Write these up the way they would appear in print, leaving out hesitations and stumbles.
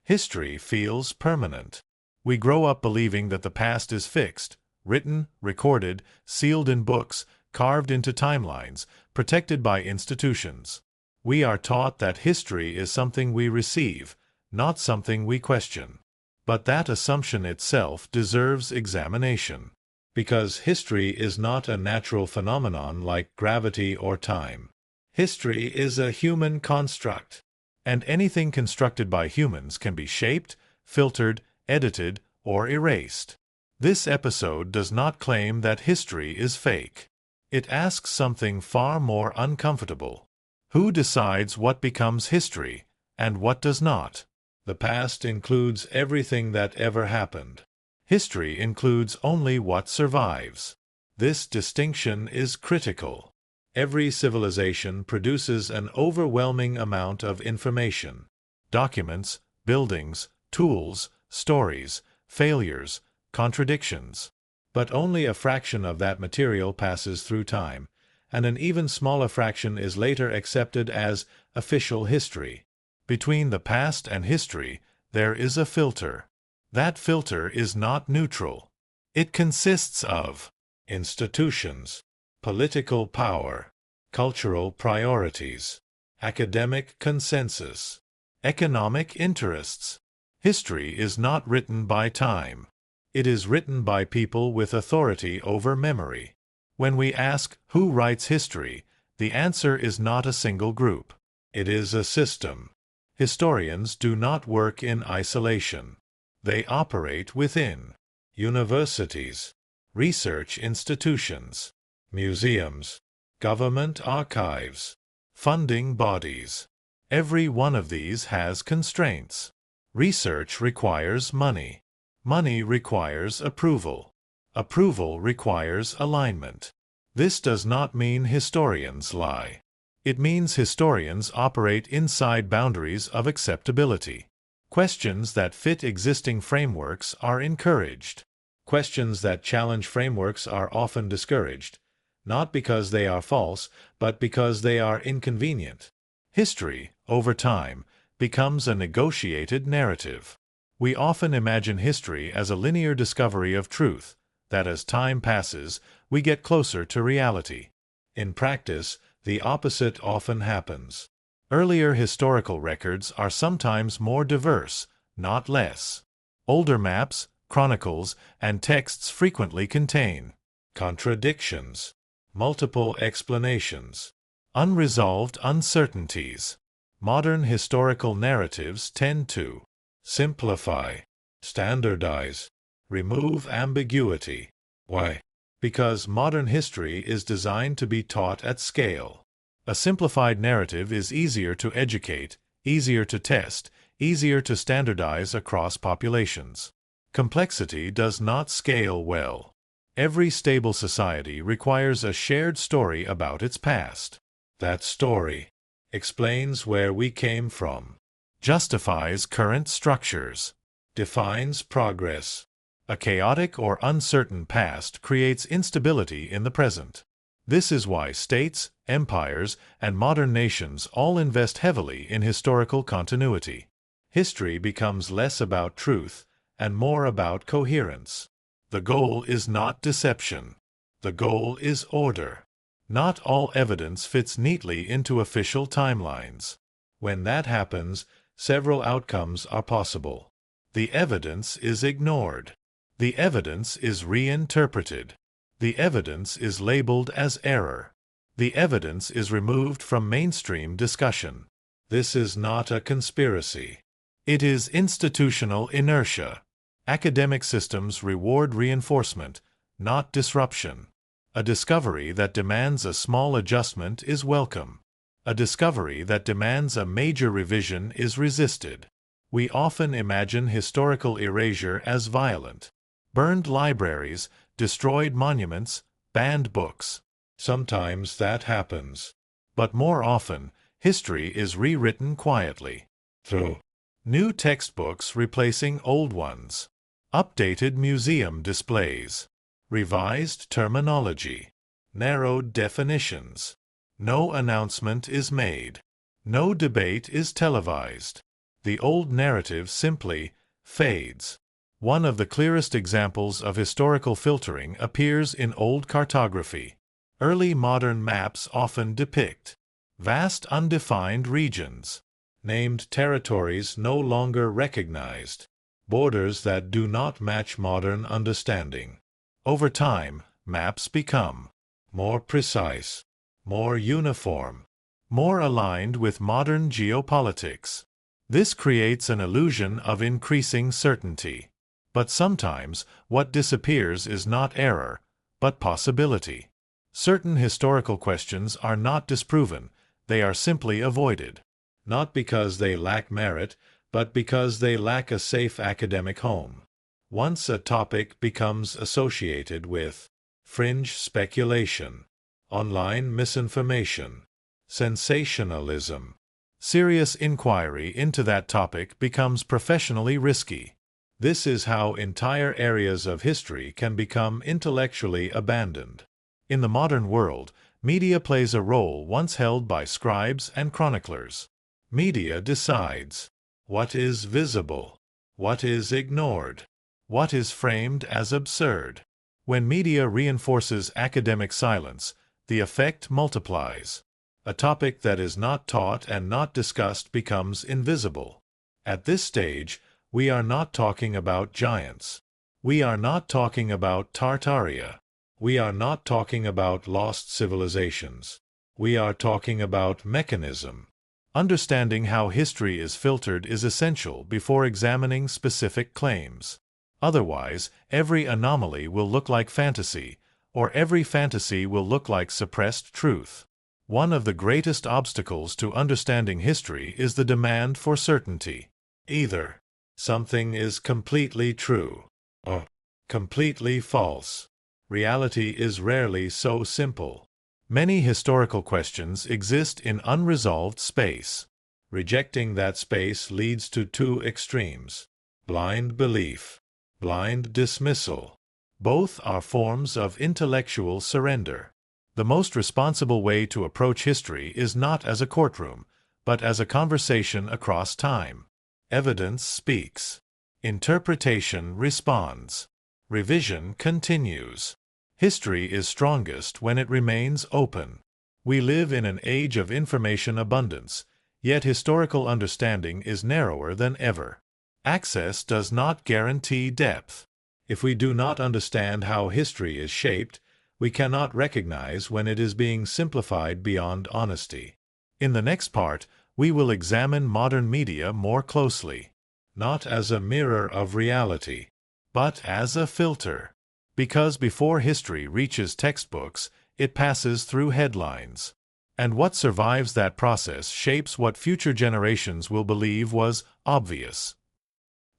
History feels permanent. We grow up believing that the past is fixed, written, recorded, sealed in books, carved into timelines, protected by institutions. We are taught that history is something we receive, not something we question. But that assumption itself deserves examination. Because history is not a natural phenomenon like gravity or time. History is a human construct. And anything constructed by humans can be shaped, filtered, edited, or erased. This episode does not claim that history is fake. It asks something far more uncomfortable. Who decides what becomes history, and what does not? The past includes everything that ever happened. History includes only what survives. This distinction is critical. Every civilization produces an overwhelming amount of information. Documents, buildings, tools, stories, failures, contradictions. But only a fraction of that material passes through time, and an even smaller fraction is later accepted as official history. Between the past and history, there is a filter. That filter is not neutral. It consists of institutions, political power, cultural priorities, academic consensus, economic interests. History is not written by time. It is written by people with authority over memory. When we ask who writes history, the answer is not a single group. It is a system. Historians do not work in isolation. They operate within universities, research institutions, museums, government archives, funding bodies. Every one of these has constraints. Research requires money. Money requires approval. Approval requires alignment. This does not mean historians lie. It means historians operate inside boundaries of acceptability. Questions that fit existing frameworks are encouraged. Questions that challenge frameworks are often discouraged, not because they are false, but because they are inconvenient. History, over time, becomes a negotiated narrative. We often imagine history as a linear discovery of truth, that as time passes, we get closer to reality. In practice, the opposite often happens. Earlier historical records are sometimes more diverse, not less. Older maps, chronicles, and texts frequently contain contradictions, multiple explanations, unresolved uncertainties. Modern historical narratives tend to simplify, standardize, remove ambiguity. Why? Because modern history is designed to be taught at scale. A simplified narrative is easier to educate, easier to test, easier to standardize across populations. Complexity does not scale well. Every stable society requires a shared story about its past. That story explains where we came from, justifies current structures, defines progress. A chaotic or uncertain past creates instability in the present. This is why states, empires, and modern nations all invest heavily in historical continuity. History becomes less about truth and more about coherence. The goal is not deception. The goal is order. Not all evidence fits neatly into official timelines. When that happens, several outcomes are possible. The evidence is ignored. The evidence is reinterpreted. The evidence is labeled as error. The evidence is removed from mainstream discussion. This is not a conspiracy. It is institutional inertia. Academic systems reward reinforcement, not disruption. A discovery that demands a small adjustment is welcome. A discovery that demands a major revision is resisted. We often imagine historical erasure as violent. Burned libraries, destroyed monuments, banned books. Sometimes that happens. But more often, history is rewritten quietly. Through new textbooks replacing old ones, updated museum displays, revised terminology, narrowed definitions. No announcement is made. No debate is televised. the old narrative simply fades. One of the clearest examples of historical filtering appears in old cartography. Early modern maps often depict vast undefined regions, named territories no longer recognized, borders that do not match modern understanding. Over time, maps become more precise, more uniform, more aligned with modern geopolitics. This creates an illusion of increasing certainty. But sometimes, what disappears is not error, but possibility. Certain historical questions are not disproven, they are simply avoided. Not because they lack merit, but because they lack a safe academic home. Once a topic becomes associated with fringe speculation, online misinformation, sensationalism, serious inquiry into that topic becomes professionally risky. This is how entire areas of history can become intellectually abandoned. In the modern world, media plays a role once held by scribes and chroniclers. Media decides what is visible, what is ignored, what is framed as absurd. When media reinforces academic silence, the effect multiplies. A topic that is not taught and not discussed becomes invisible. At this stage, we are not talking about giants. We are not talking about Tartaria. We are not talking about lost civilizations. We are talking about mechanism. Understanding how history is filtered is essential before examining specific claims. Otherwise, every anomaly will look like fantasy, or every fantasy will look like suppressed truth. One of the greatest obstacles to understanding history is the demand for certainty. Either something is completely true or completely false. Reality is rarely so simple. Many historical questions exist in unresolved space. Rejecting that space leads to two extremes: blind belief, blind dismissal. Both are forms of intellectual surrender. The most responsible way to approach history is not as a courtroom, but as a conversation across time. Evidence speaks. Interpretation responds. Revision continues. History is strongest when it remains open. We live in an age of information abundance, yet historical understanding is narrower than ever. Access does not guarantee depth. If we do not understand how history is shaped, we cannot recognize when it is being simplified beyond honesty. In the next part, we will examine modern media more closely, not as a mirror of reality, but as a filter. Because before history reaches textbooks, it passes through headlines. And what survives that process shapes what future generations will believe was obvious.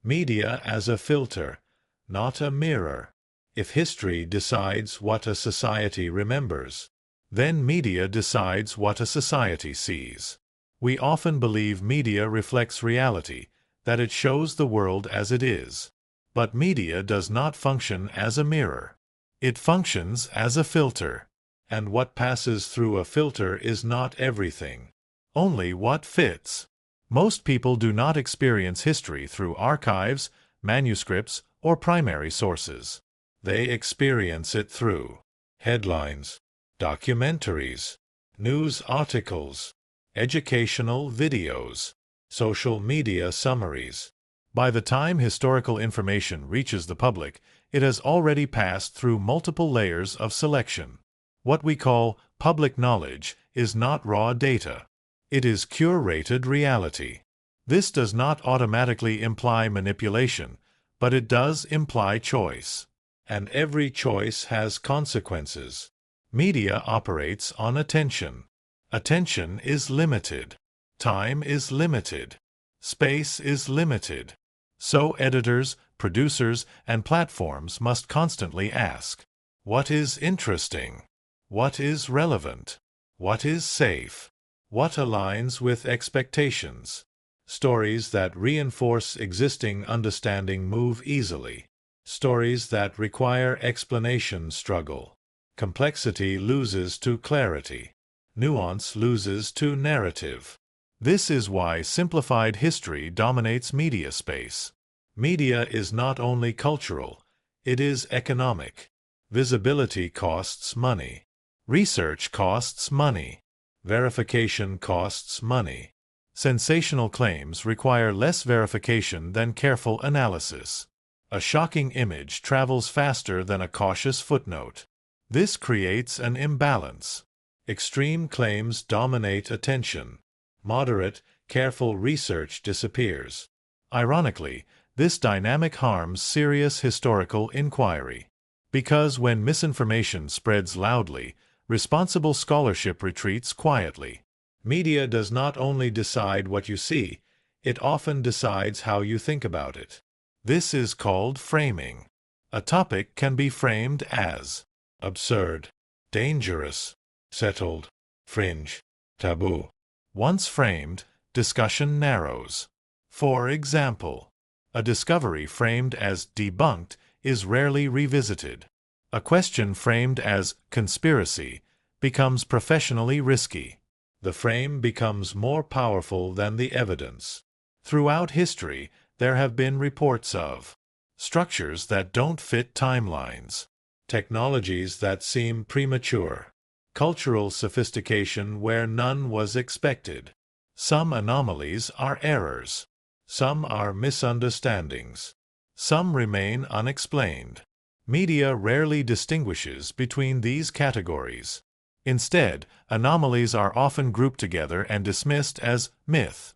Media as a filter, not a mirror. If history decides what a society remembers, then media decides what a society sees. We often believe media reflects reality, that it shows the world as it is. But media does not function as a mirror. It functions as a filter. And what passes through a filter is not everything, only what fits. Most people do not experience history through archives, manuscripts, or primary sources. They experience it through headlines, documentaries, news articles, educational videos, social media summaries. By the time historical information reaches the public, it has already passed through multiple layers of selection. What we call public knowledge is not raw data. It is curated reality. This does not automatically imply manipulation, but it does imply choice. And every choice has consequences. Media operates on attention. Attention is limited. Time is limited. Space is limited. So editors, producers, and platforms must constantly ask, what is interesting? What is relevant? What is safe? What aligns with expectations? Stories that reinforce existing understanding move easily. Stories that require explanation struggle. Complexity loses to clarity. Nuance loses to narrative. This is why simplified history dominates media space. Media is not only cultural, it is economic. Visibility costs money. Research costs money. Verification costs money. Sensational claims require less verification than careful analysis. A shocking image travels faster than a cautious footnote. This creates an imbalance. Extreme claims dominate attention. Moderate, careful research disappears. Ironically, this dynamic harms serious historical inquiry. Because when misinformation spreads loudly, responsible scholarship retreats quietly. Media does not only decide what you see, it often decides how you think about it. This is called framing. A topic can be framed as absurd, dangerous, settled, fringe, taboo. Once framed, discussion narrows. For example, a discovery framed as debunked is rarely revisited. A question framed as conspiracy becomes professionally risky. The frame becomes more powerful than the evidence. Throughout history, there have been reports of structures that don't fit timelines, technologies that seem premature, cultural sophistication where none was expected. Some anomalies are errors. Some are misunderstandings. Some remain unexplained. Media rarely distinguishes between these categories. Instead, anomalies are often grouped together and dismissed as myth.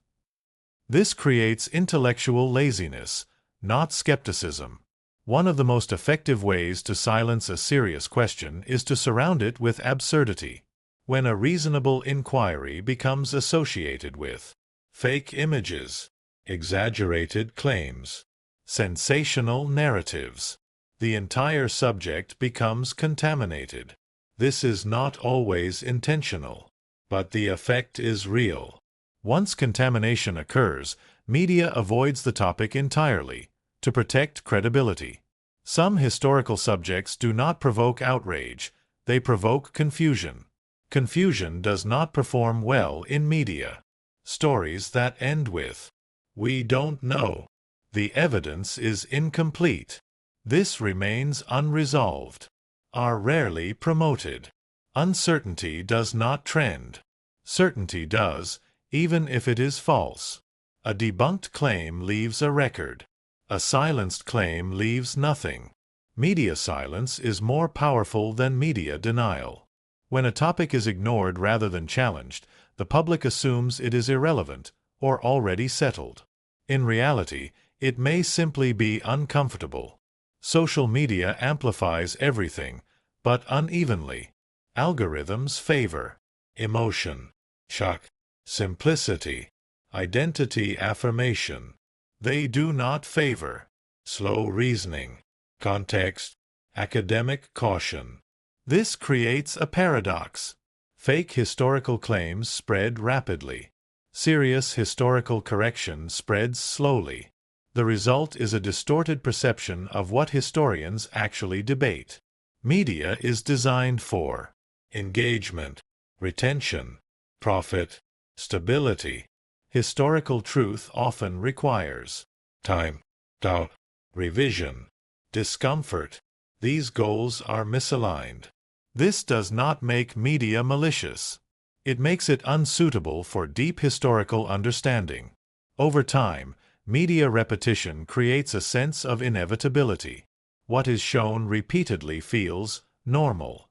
This creates intellectual laziness, not skepticism. One of the most effective ways to silence a serious question is to surround it with absurdity. When a reasonable inquiry becomes associated with fake images, exaggerated claims, sensational narratives, the entire subject becomes contaminated. This is not always intentional, but the effect is real. Once contamination occurs, media avoids the topic entirely to protect credibility. Some historical subjects do not provoke outrage, they provoke confusion. Confusion does not perform well in media. Stories that end with "we don't know," "the evidence is incomplete," "this remains unresolved," are rarely promoted. Uncertainty does not trend. Certainty does, even if it is false. A debunked claim leaves a record. A silenced claim leaves nothing. Media silence is more powerful than media denial. When a topic is ignored rather than challenged, the public assumes it is irrelevant or already settled. In reality, it may simply be uncomfortable. Social media amplifies everything, but unevenly. Algorithms favor emotion, shock, simplicity, identity affirmation. They do not favor slow reasoning, context, academic caution. This creates a paradox. Fake historical claims spread rapidly. Serious historical correction spreads slowly. The result is a distorted perception of what historians actually debate. Media is designed for engagement, retention, profit, stability. Historical truth often requires time, doubt, revision, discomfort. These goals are misaligned. This does not make media malicious. It makes it unsuitable for deep historical understanding. Over time, media repetition creates a sense of inevitability. What is shown repeatedly feels normal.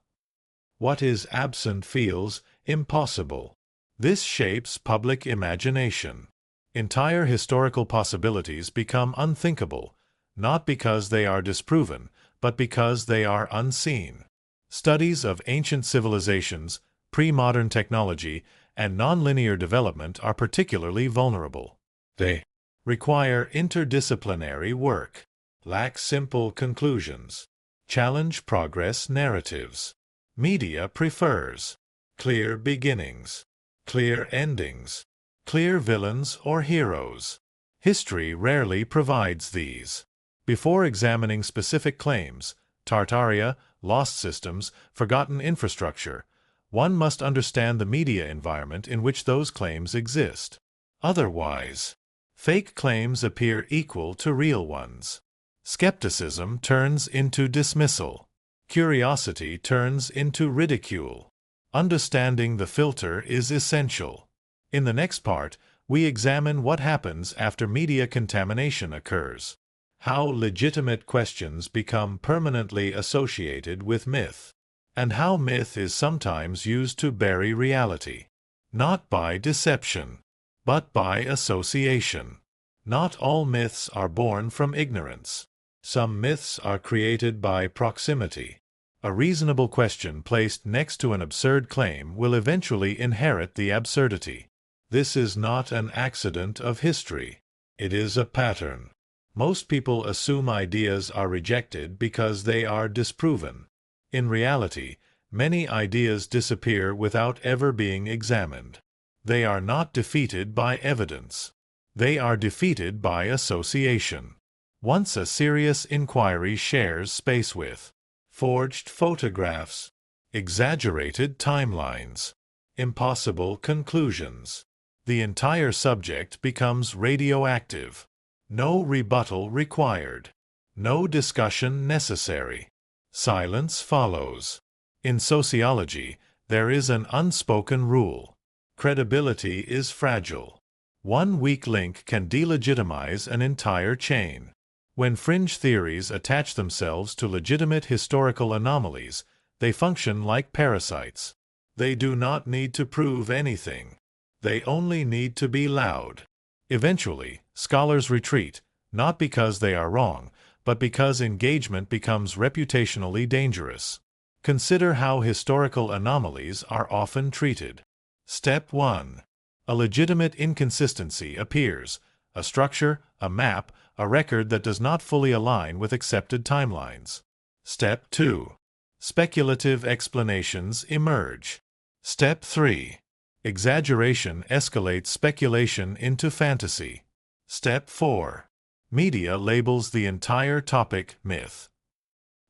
What is absent feels impossible. This shapes public imagination. Entire historical possibilities become unthinkable, not because they are disproven, but because they are unseen. Studies of ancient civilizations, pre-modern technology, and nonlinear development are particularly vulnerable. They require interdisciplinary work, lack simple conclusions, challenge progress narratives. Media prefers clear beginnings, clear endings, clear villains or heroes. History rarely provides these. Before examining specific claims, Tartaria, lost systems, forgotten infrastructure, one must understand the media environment in which those claims exist. Otherwise, fake claims appear equal to real ones. Skepticism turns into dismissal. Curiosity turns into ridicule. Understanding the filter is essential. In the next part, we examine what happens after media contamination occurs. How legitimate questions become permanently associated with myth. And how myth is sometimes used to bury reality. Not by deception, but by association. Not all myths are born from ignorance. Some myths are created by proximity. A reasonable question placed next to an absurd claim will eventually inherit the absurdity. This is not an accident of history. It is a pattern. Most people assume ideas are rejected because they are disproven. In reality, many ideas disappear without ever being examined. They are not defeated by evidence. They are defeated by association. Once a serious inquiry shares space with forged photographs, exaggerated timelines, impossible conclusions, the entire subject becomes radioactive. No rebuttal required. No discussion necessary. Silence follows. In sociology, there is an unspoken rule. Credibility is fragile. One weak link can delegitimize an entire chain. When fringe theories attach themselves to legitimate historical anomalies, they function like parasites. They do not need to prove anything. They only need to be loud. Eventually, scholars retreat, not because they are wrong, but because engagement becomes reputationally dangerous. Consider how historical anomalies are often treated. Step 1. A legitimate inconsistency appears, a structure, a map, a record that does not fully align with accepted timelines. Step 2. Speculative explanations emerge. Step 3. Exaggeration escalates speculation into fantasy. Step 4. Media labels the entire topic myth.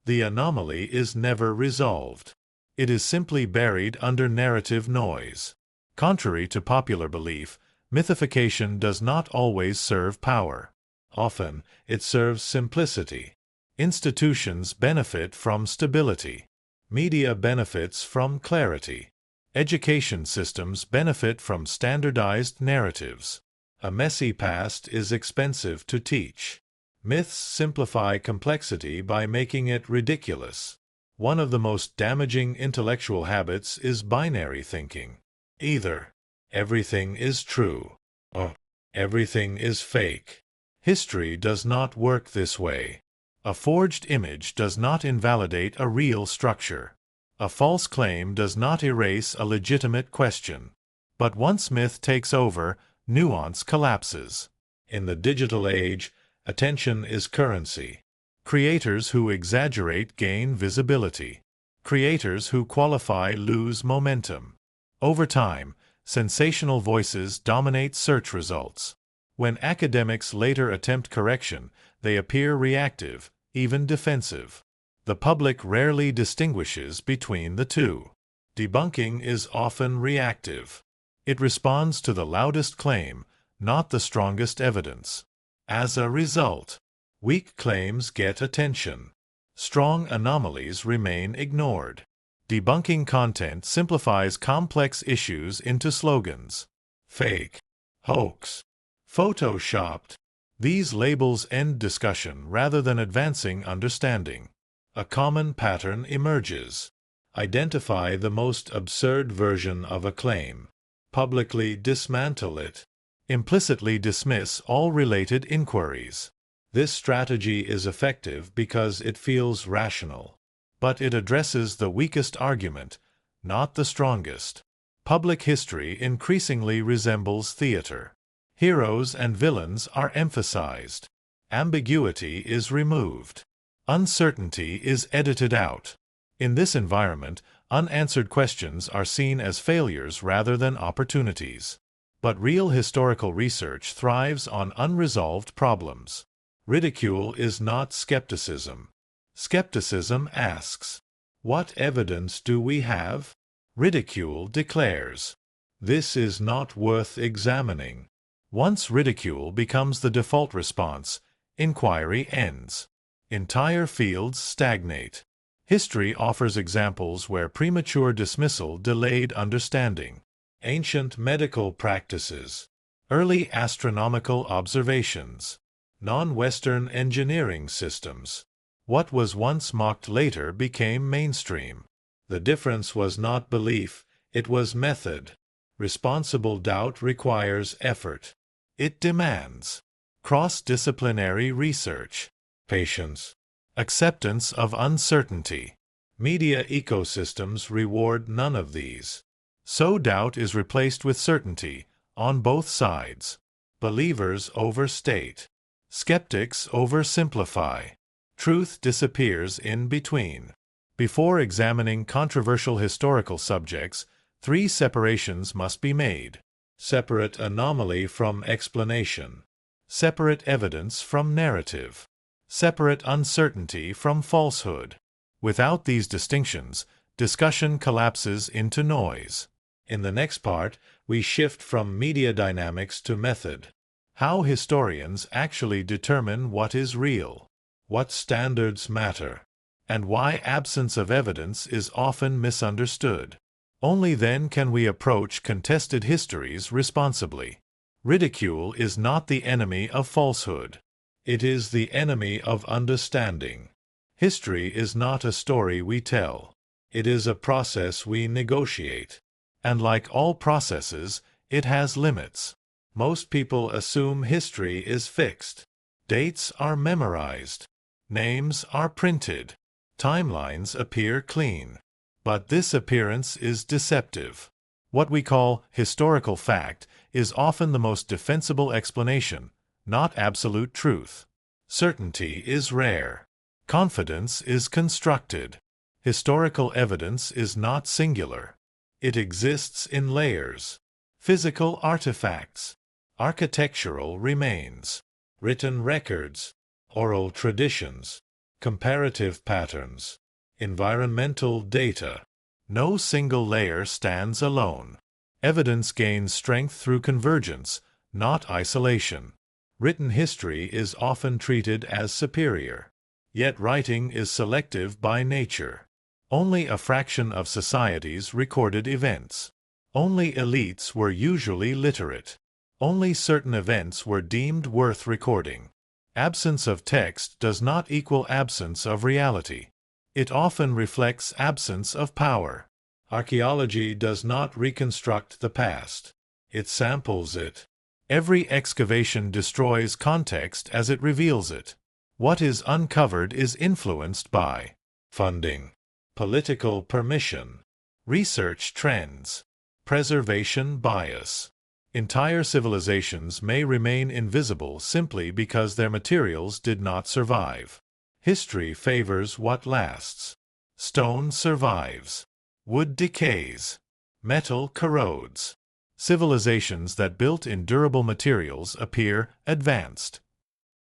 The anomaly is never resolved. It is simply buried under narrative noise. Contrary to popular belief, mythification does not always serve power. Often, it serves simplicity. Institutions benefit from stability. Media benefits from clarity. Education systems benefit from standardized narratives. A messy past is expensive to teach. Myths simplify complexity by making it ridiculous. One of the most damaging intellectual habits is binary thinking. Either everything is true or everything is fake. History does not work this way. A forged image does not invalidate a real structure. A false claim does not erase a legitimate question. But once myth takes over, nuance collapses. In the digital age, attention is currency. Creators who exaggerate gain visibility. Creators who qualify lose momentum. Over time, sensational voices dominate search results. When academics later attempt correction, they appear reactive, even defensive. The public rarely distinguishes between the two. Debunking is often reactive. It responds to the loudest claim, not the strongest evidence. As a result, weak claims get attention. Strong anomalies remain ignored. Debunking content simplifies complex issues into slogans. Fake, hoax, photoshopped. These labels end discussion rather than advancing understanding. A common pattern emerges. Identify the most absurd version of a claim. Publicly dismantle it. Implicitly dismiss all related inquiries. This strategy is effective because it feels rational. But it addresses the weakest argument, not the strongest. Public history increasingly resembles theater. Heroes and villains are emphasized. Ambiguity is removed. Uncertainty is edited out. In this environment, unanswered questions are seen as failures rather than opportunities. But real historical research thrives on unresolved problems. Ridicule is not skepticism. Skepticism asks, "What evidence do we have?" Ridicule declares, "This is not worth examining." Once ridicule becomes the default response, inquiry ends. Entire fields stagnate. History offers examples where premature dismissal delayed understanding. Ancient medical practices, early astronomical observations, non-Western engineering systems. What was once mocked later became mainstream. The difference was not belief, it was method. Responsible doubt requires effort. It demands cross-disciplinary research, patience, acceptance of uncertainty. Media ecosystems reward none of these. So doubt is replaced with certainty, on both sides. Believers overstate. Skeptics oversimplify. Truth disappears in between. Before examining controversial historical subjects, 3 separations must be made. Separate anomaly from explanation. Separate evidence from narrative. Separate uncertainty from falsehood. Without these distinctions, discussion collapses into noise. In the next part, we shift from media dynamics to method. How historians actually determine what is real, what standards matter, and why absence of evidence is often misunderstood. Only then can we approach contested histories responsibly. Ridicule is not the enemy of falsehood. It is the enemy of understanding. History is not a story we tell. It is a process we negotiate. And like all processes, it has limits. Most people assume history is fixed. Dates are memorized. Names are printed. Timelines appear clean. But this appearance is deceptive. What we call historical fact is often the most defensible explanation, not absolute truth. Certainty is rare. Confidence is constructed. Historical evidence is not singular. It exists in layers. Physical artifacts, architectural remains, written records, oral traditions, comparative patterns, environmental data. No single layer stands alone. Evidence gains strength through convergence, not isolation. Written history is often treated as superior. Yet writing is selective by nature. Only a fraction of societies recorded events. Only elites were usually literate. Only certain events were deemed worth recording. Absence of text does not equal absence of reality. It often reflects absence of power. Archaeology does not reconstruct the past. It samples it. Every excavation destroys context as it reveals it. What is uncovered is influenced by funding, political permission, research trends, preservation bias. Entire civilizations may remain invisible simply because their materials did not survive. History favors what lasts. Stone survives. Wood decays. Metal corrodes. Civilizations that built in durable materials appear advanced.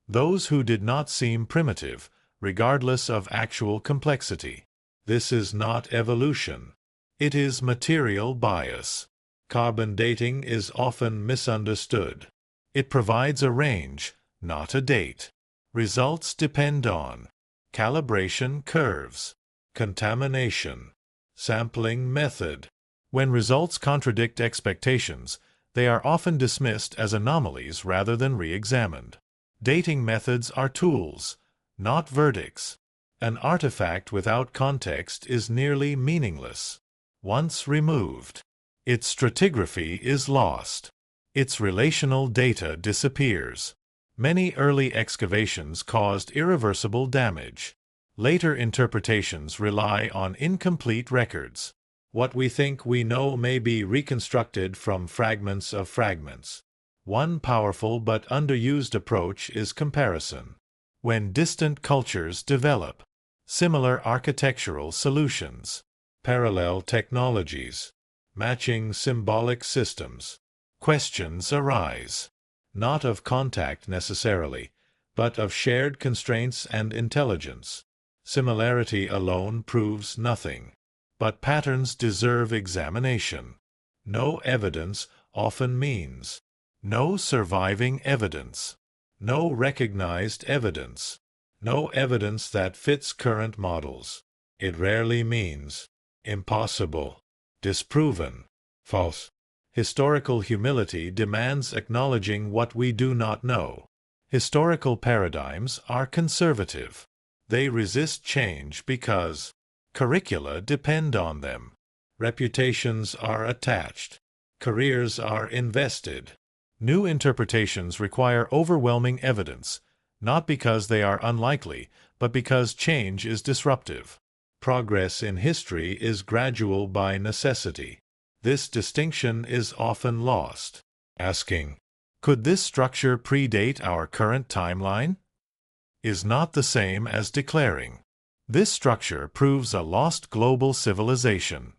Those who did not seem primitive, regardless of actual complexity. This is not evolution. It is material bias. Carbon dating is often misunderstood. It provides a range, not a date. Results depend on calibration curves, contamination, sampling method. When results contradict expectations, they are often dismissed as anomalies rather than re-examined. Dating methods are tools, not verdicts. An artifact without context is nearly meaningless. Once removed, its stratigraphy is lost. Its relational data disappears. Many early excavations caused irreversible damage. Later interpretations rely on incomplete records. What we think we know may be reconstructed from fragments of fragments. One powerful but underused approach is comparison. When distant cultures develop similar architectural solutions, parallel technologies, matching symbolic systems, questions arise, not of contact necessarily, but of shared constraints and intelligence. Similarity alone proves nothing, but patterns deserve examination. No evidence often means No surviving evidence. No recognized evidence. No evidence that fits current models. It rarely means impossible, disproven, false. Historical humility demands acknowledging what we do not know. Historical paradigms are conservative. They resist change because curricula depend on them. Reputations are attached. Careers are invested. New interpretations require overwhelming evidence, not because they are unlikely, but because change is disruptive. Progress in history is gradual by necessity. This distinction is often lost. Asking, could this structure predate our current timeline? Is not the same as declaring, this structure proves a lost global civilization.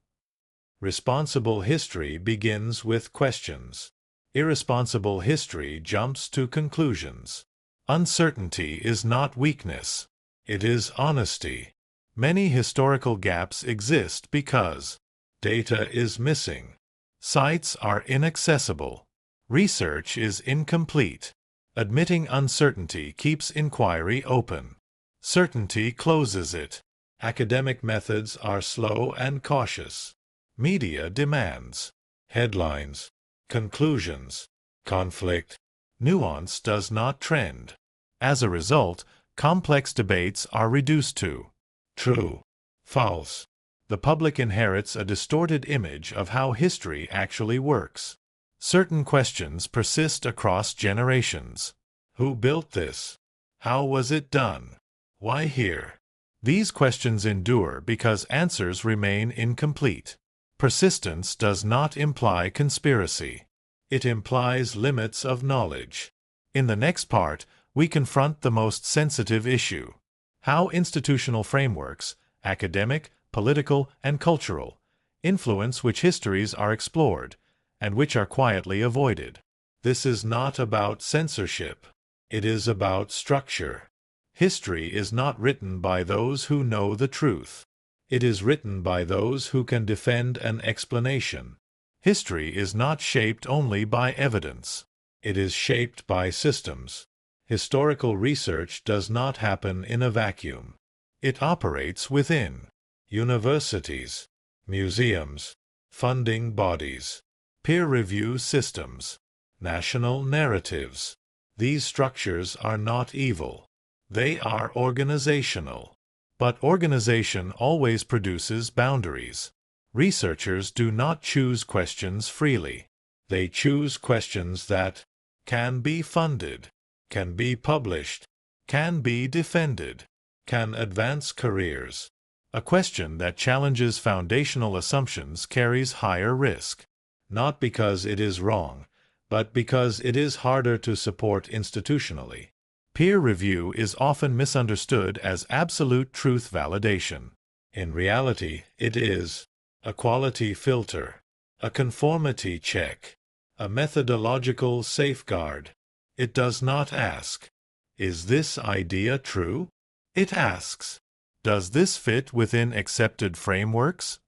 Responsible history begins with questions. Irresponsible history jumps to conclusions. Uncertainty is not weakness. It is honesty. Many historical gaps exist because data is missing. Sites are inaccessible. Research is incomplete. Admitting uncertainty keeps inquiry open. Certainty closes it. Academic methods are slow and cautious. Media demands headlines, conclusions, conflict. Nuance does not trend. As a result, complex debates are reduced to true, false. The public inherits a distorted image of how history actually works. Certain questions persist across generations. Who built this? How was it done? Why here? These questions endure because answers remain incomplete. Persistence does not imply conspiracy. It implies limits of knowledge. In the next part, we confront the most sensitive issue: how institutional frameworks, academic, political, and cultural, influence which histories are explored and which are quietly avoided. This is not about censorship. It is about structure. History is not written by those who know the truth. It is written by those who can defend an explanation. History is not shaped only by evidence. It is shaped by systems. Historical research does not happen in a vacuum. It operates within universities, museums, funding bodies, peer review systems, national narratives. These structures are not evil. They are organizational. But organization always produces boundaries. Researchers do not choose questions freely. They choose questions that can be funded, can be published, can be defended, can advance careers. A question that challenges foundational assumptions carries higher risk, not because it is wrong, but because it is harder to support institutionally. Peer review is often misunderstood as absolute truth validation. In reality, it is a quality filter, a conformity check, a methodological safeguard. It does not ask, is this idea true? It asks, does this fit within accepted frameworks?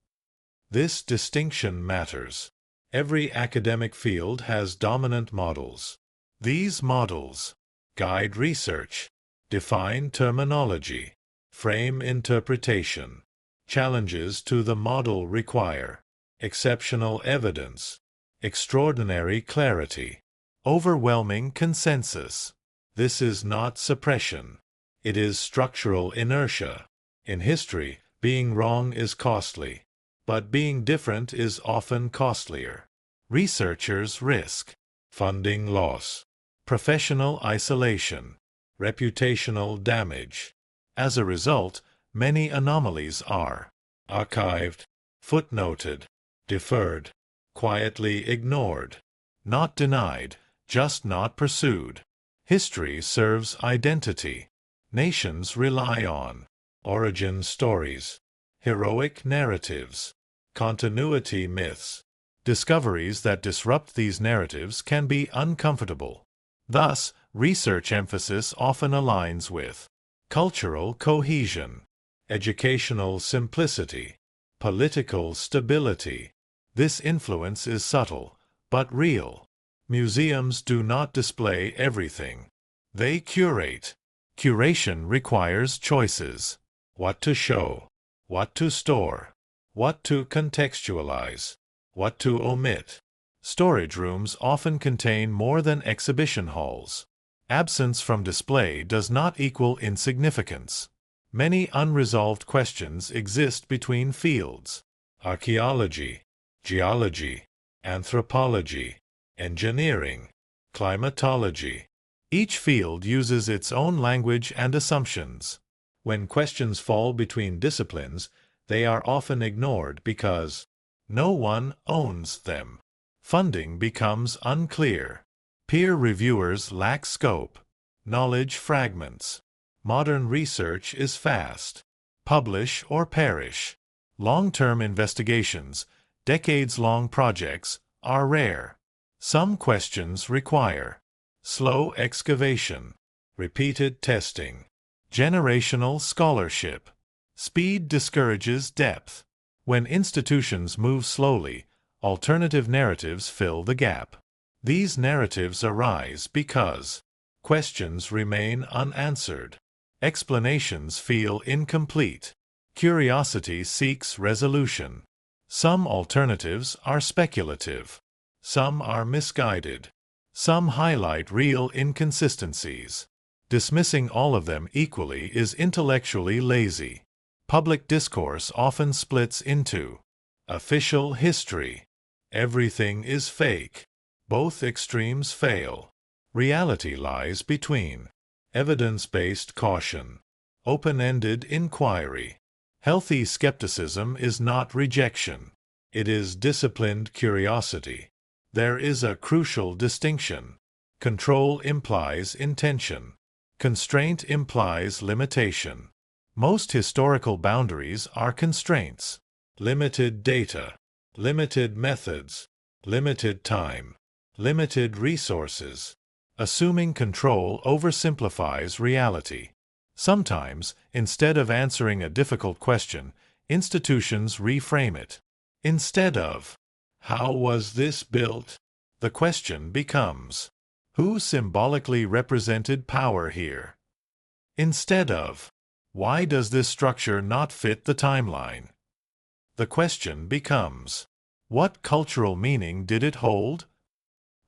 This distinction matters. Every academic field has dominant models. These models guide research, define terminology, frame interpretation. Challenges to the model require exceptional evidence, extraordinary clarity, overwhelming consensus. This is not suppression. It is structural inertia. In history, being wrong is costly, but being different is often costlier. Researchers risk funding loss, professional isolation, reputational damage. As a result, many anomalies are archived, footnoted, deferred, quietly ignored, not denied, just not pursued. History serves identity. Nations rely on origin stories, heroic narratives, continuity myths. Discoveries that disrupt these narratives can be uncomfortable. Thus, research emphasis often aligns with cultural cohesion, educational simplicity, political stability. This influence is subtle, but real. Museums do not display everything. They curate. Curation requires choices. What to show, what to store, what to contextualize, what to omit. Storage rooms often contain more than exhibition halls. Absence from display does not equal insignificance. Many unresolved questions exist between fields: archaeology, geology, anthropology, engineering, climatology. Each field uses its own language and assumptions. When questions fall between disciplines, they are often ignored because no one owns them. Funding becomes unclear. Peer reviewers lack scope. Knowledge fragments. Modern research is fast. Publish or perish. Long-term investigations, decades-long projects, are rare. Some questions require slow excavation, repeated testing, generational scholarship. Speed discourages depth. When institutions move slowly, alternative narratives fill the gap. These narratives arise because questions remain unanswered. Explanations feel incomplete. Curiosity seeks resolution. Some alternatives are speculative. Some are misguided. Some highlight real inconsistencies. Dismissing all of them equally is intellectually lazy. Public discourse often splits into official history. Everything is fake. Both extremes fail. Reality lies between evidence-based caution, open-ended inquiry. Healthy skepticism is not rejection. It is disciplined curiosity. There is a crucial distinction. Control implies intention. Constraint implies limitation. Most historical boundaries are constraints. Limited data, limited methods, limited time, limited resources. Assuming control oversimplifies reality. Sometimes, instead of answering a difficult question, institutions reframe it. Instead of, "How was this built?" the question becomes, "Who symbolically represented power here?" Instead of, "Why does this structure not fit the timeline?" the question becomes, "What cultural meaning did it hold?"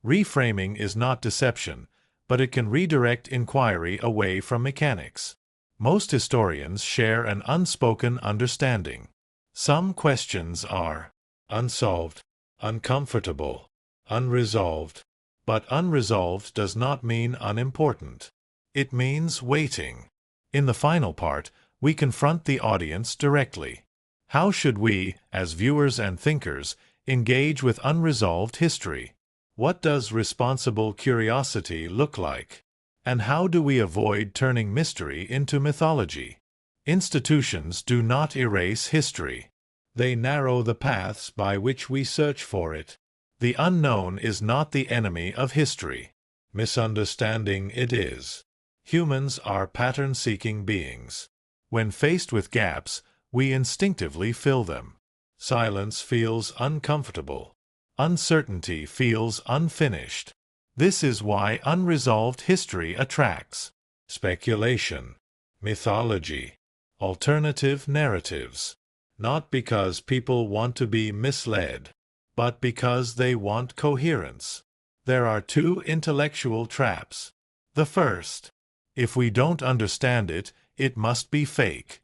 Reframing is not deception, but it can redirect inquiry away from mechanics. Most historians share an unspoken understanding. Some questions are unsolved, uncomfortable, unresolved. But unresolved does not mean unimportant. It means waiting. In the final part, we confront the audience directly. How should we, as viewers and thinkers, engage with unresolved history? What does responsible curiosity look like? And how do we avoid turning mystery into mythology? Institutions do not erase history. They narrow the paths by which we search for it. The unknown is not the enemy of history. Misunderstanding it is. Humans are pattern-seeking beings. When faced with gaps, we instinctively fill them. Silence feels uncomfortable. Uncertainty feels unfinished. This is why unresolved history attracts speculation, mythology, alternative narratives. Not because people want to be misled, but because they want coherence. There are two intellectual traps. The first, if we don't understand it, it must be fake.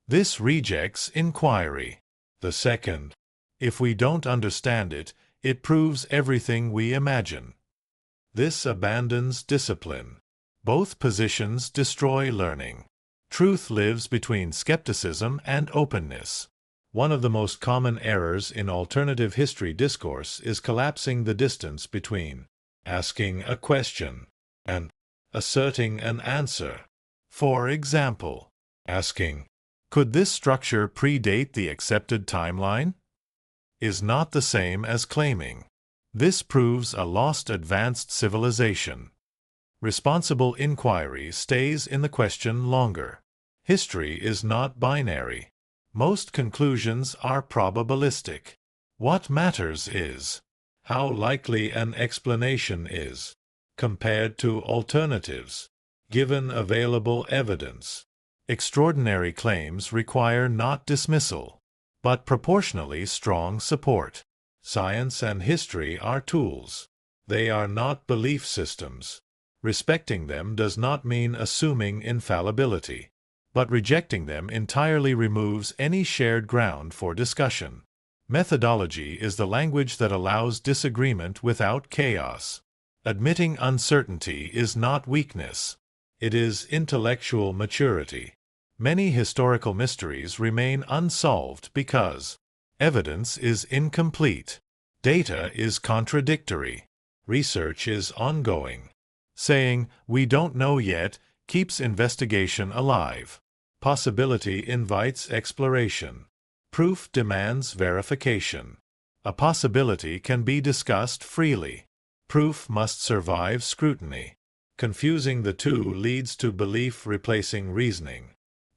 This rejects inquiry. The second, if we don't understand it, it proves everything we imagine. This abandons discipline. Both positions destroy learning. Truth lives between skepticism and openness. One of the most common errors in alternative history discourse is collapsing the distance between asking a question and asserting an answer. For example, asking, "Could this structure predate the accepted timeline?" is not the same as claiming, "This proves a lost advanced civilization." Responsible inquiry stays in the question longer. History is not binary. Most conclusions are probabilistic. What matters is how likely an explanation is, compared to alternatives, given available evidence. Extraordinary claims require not dismissal, but proportionally strong support. Science and history are tools. They are not belief systems. Respecting them does not mean assuming infallibility, but rejecting them entirely removes any shared ground for discussion. Methodology is the language that allows disagreement without chaos. Admitting uncertainty is not weakness. It is intellectual maturity. Many historical mysteries remain unsolved because evidence is incomplete, data is contradictory, research is ongoing. Saying, "We don't know yet," keeps investigation alive. Possibility invites exploration. Proof demands verification. A possibility can be discussed freely. Proof must survive scrutiny. Confusing the two leads to belief replacing reasoning.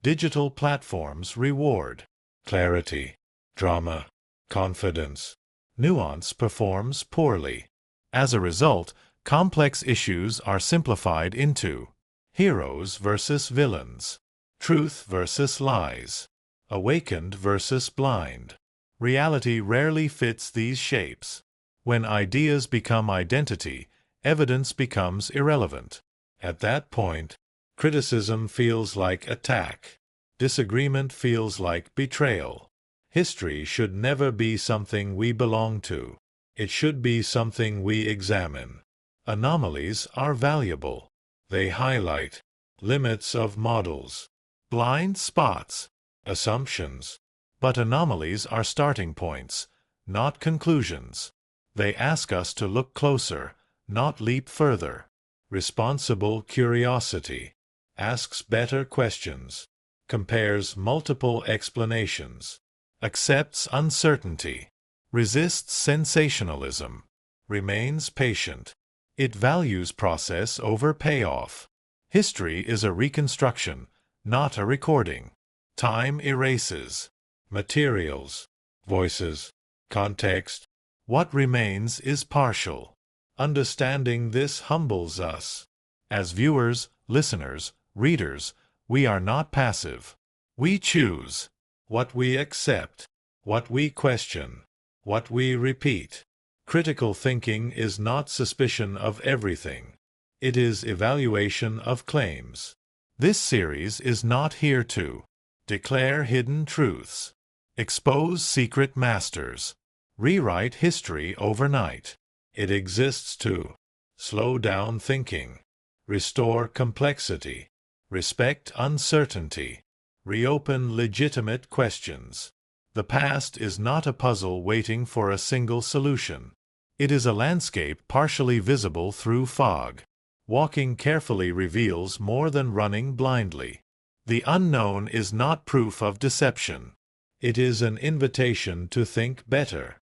Digital platforms reward clarity, drama, confidence. Nuance performs poorly. As a result, complex issues are simplified into heroes versus villains, truth versus lies, awakened versus blind. Reality rarely fits these shapes. When ideas become identity, evidence becomes irrelevant. At that point, criticism feels like attack. Disagreement feels like betrayal. History should never be something we belong to. It should be something we examine. Anomalies are valuable. They highlight limits of models, blind spots, assumptions. But anomalies are starting points, not conclusions. They ask us to look closer, not leap further. Responsible curiosity asks better questions, compares multiple explanations, accepts uncertainty, resists sensationalism, remains patient. It values process over payoff. History is a reconstruction, not a recording. Time erases materials, voices, context. What remains is partial. Understanding this humbles us. As viewers, listeners, readers, we are not passive. We choose what we accept, what we question, what we repeat. Critical thinking is not suspicion of everything. It is evaluation of claims. This series is not here to declare hidden truths, expose secret masters, rewrite history overnight. It exists to slow down thinking, restore complexity, respect uncertainty, reopen legitimate questions. The past is not a puzzle waiting for a single solution. It is a landscape partially visible through fog. Walking carefully reveals more than running blindly. The unknown is not proof of deception. It is an invitation to think better.